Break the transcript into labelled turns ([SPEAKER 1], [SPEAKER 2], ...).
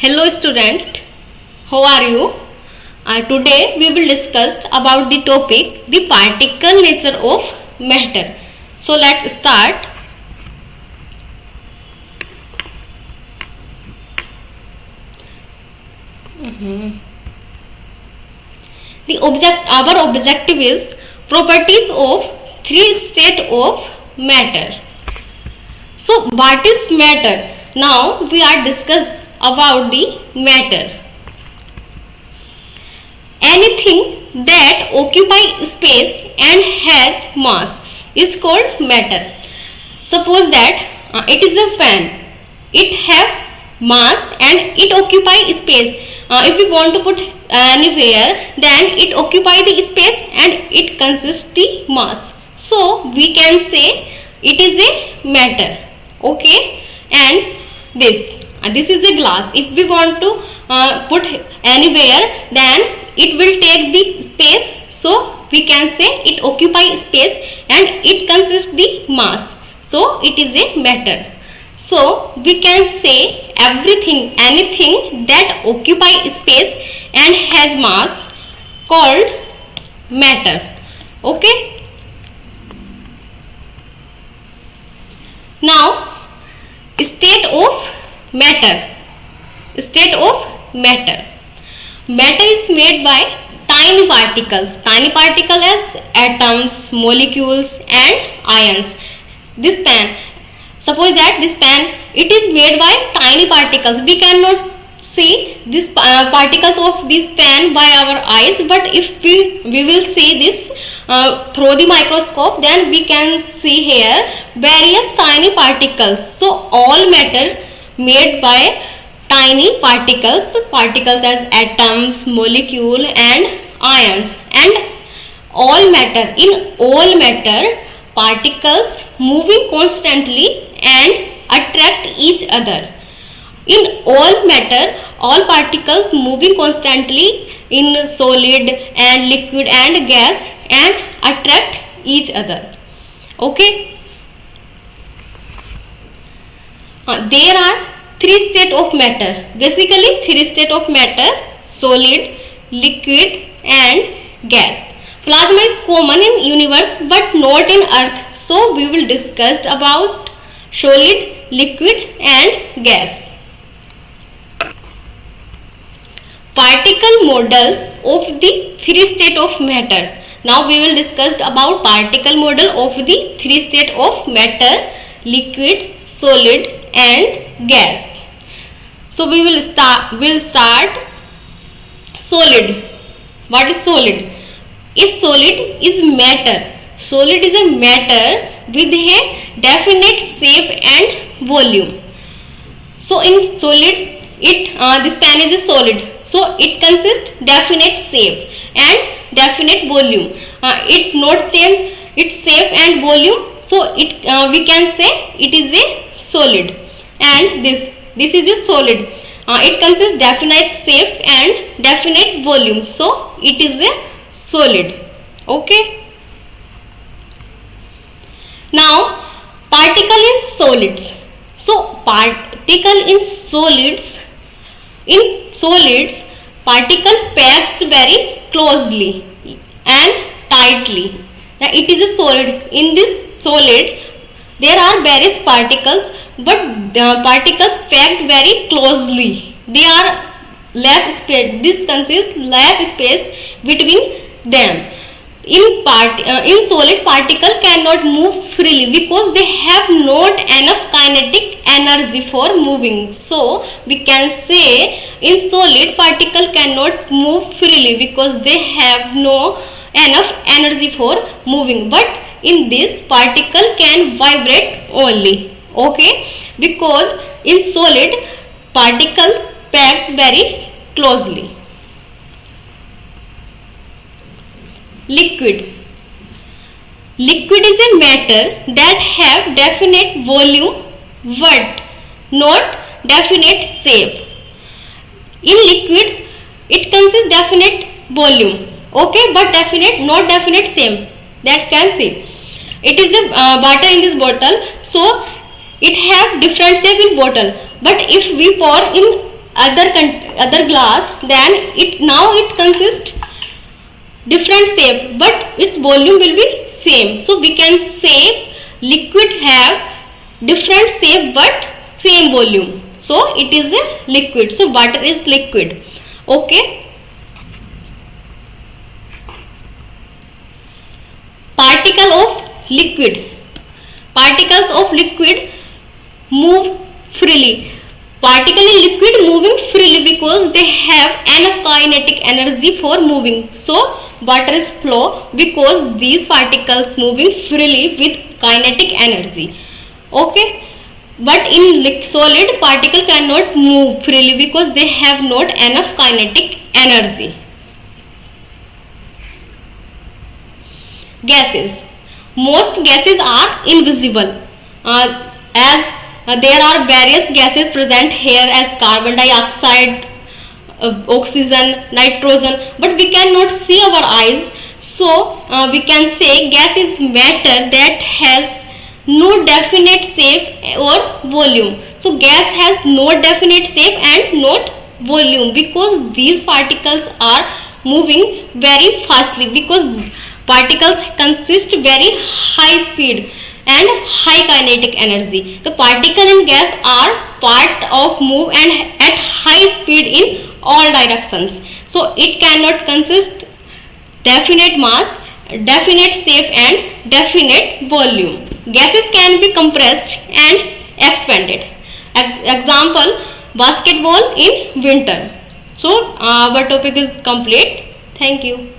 [SPEAKER 1] Hello student, how are you? Today we will discuss about the topic the particle nature of matter. So let's start. Our objective is properties of three state of matter. So what is matter? Now we are discuss about the matter. Anything that occupies space and has mass is called matter. Suppose that it is a fan. It have mass and it occupies space. If we want to put anywhere, then it occupies the space and it consists the mass. So we can say it is a matter. Okay, and this is a glass. If we want to put anywhere, then it will take the space, so we can say it occupies space and it consists the mass, so it is a matter. So we can say anything that occupies space and has mass called matter. Okay, now state of matter. Matter is made by tiny particles as atoms, molecules and ions. This pen, suppose that this pen, it is made by tiny particles. We cannot see these particles of this pen by our eyes, but if we will see this through the microscope, then we can see here various tiny particles. So all matter made by tiny particles as atoms, molecule and ions. And in all matter particles moving constantly and attract each other. In all matter, all particles moving constantly in solid and liquid and gas and attract each other. Okay, there are three states of matter. Basically three states of matter: solid, liquid and gas. Plasma is common in universe but not in earth, so we will discuss about solid, liquid and gas. Particle models of the three states of matter. Now we will discuss about particle model of the three states of matter: liquid, solid and gas. So we will start solid. What is solid? Solid is matter. Solid is a matter with a definite shape and volume. So in solid, this pen is a solid. So it consists definite shape and definite volume. It not change its shape and volume. So we can say it is a solid. And this is a solid. It consists definite shape and definite volume. So it is a solid. Okay. Now particle in solids. So particle in solids. In solids, particle packed very closely and tightly. Now it is a solid. In this solid, there are various particles, but the particles packed very closely. They are less space. This consists less space between them. In solid, particle cannot move freely because they have not enough kinetic energy for moving. So we can say in solid, particle cannot move freely because they have no enough energy for moving. But in this, particle can vibrate only. Okay, because in solid, particle packed very closely. Liquid is a matter that have definite volume but not definite shape. In liquid, it consists definite volume, okay, but not definite shape. That can see. It is a water in this bottle, so it have different shape in bottle. But if we pour in other glass, then it consists different shape, but its volume will be same. So we can say liquid have different shape but same volume. So it is a liquid. So water is liquid. Okay. Particle of liquid. Particles of liquid move freely. Particle in liquid moving freely because they have enough kinetic energy for moving. So water is flow because these particles moving freely with kinetic energy. Okay. But in solid, particle cannot move freely because they have not enough kinetic energy. Gases. Most gases are invisible, as there are various gases present here as carbon dioxide, oxygen, nitrogen, but we cannot see our eyes. So we can say gas is matter that has no definite shape or volume. So gas has no definite shape and not volume because these particles are moving very fastly, because particles consist very high speed and high kinetic energy. The particle and gas are part of move and at high speed in all directions. So it cannot consist definite mass, definite shape and definite volume. Gases can be compressed and expanded. Example, basketball in winter. So our topic is complete. Thank you.